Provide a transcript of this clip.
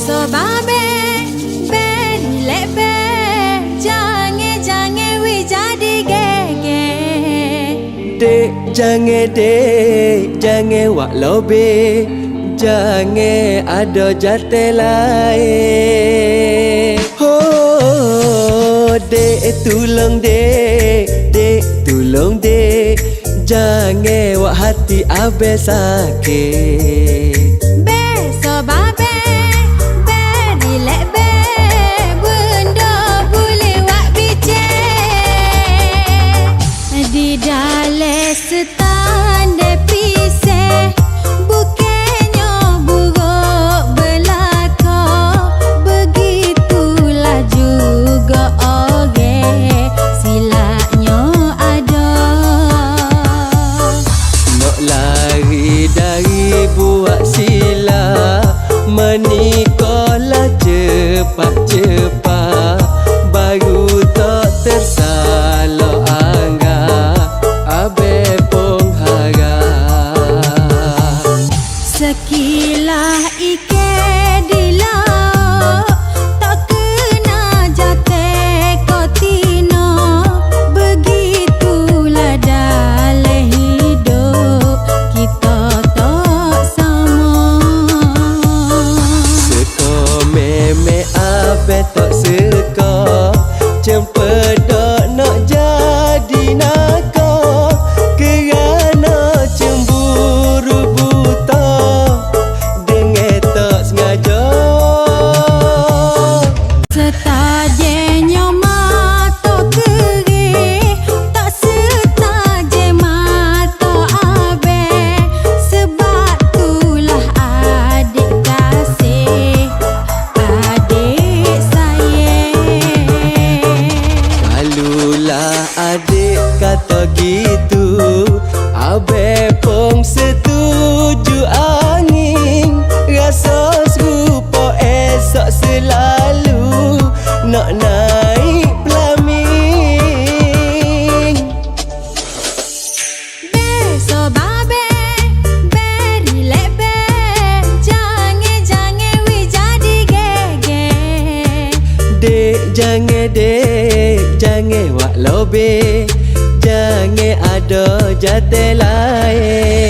so babe beri lebe jangan wi jadi gege. Dek jangan wak lobe, jangan ada jate lain. Oh, dek tolong dek, jangan wak hati abe sakit. Beso babe beri lebe bunda boleh wak bicek di dalam setanda pisah. Bukannya buruk belaka, begitulah juga orang silapnya ada. Nak lari dari buat sila, menikahlah cepat-cepat, baru tak tersalah anggap abe pun harap. Sekilah ikan di laut, tak kena jatuh kotina. Begitulah dalam hidup kita tak sama. Seko meme abe tak seko, cempedak nak jadi nakal, kerana cemburu buta dengan tak sengaja. Setajenya mata kering, tak setaje mata abang. Sebab itulah adik kasih, adik sayang. Kalulah adik kata gitu, abe pun setuju angin. Rasa serupa esok selalu nak naik pelamin. Beso babe beri lebe jangan wi jadi gege. Dek jangan wak lobe, jangan ada jate lain.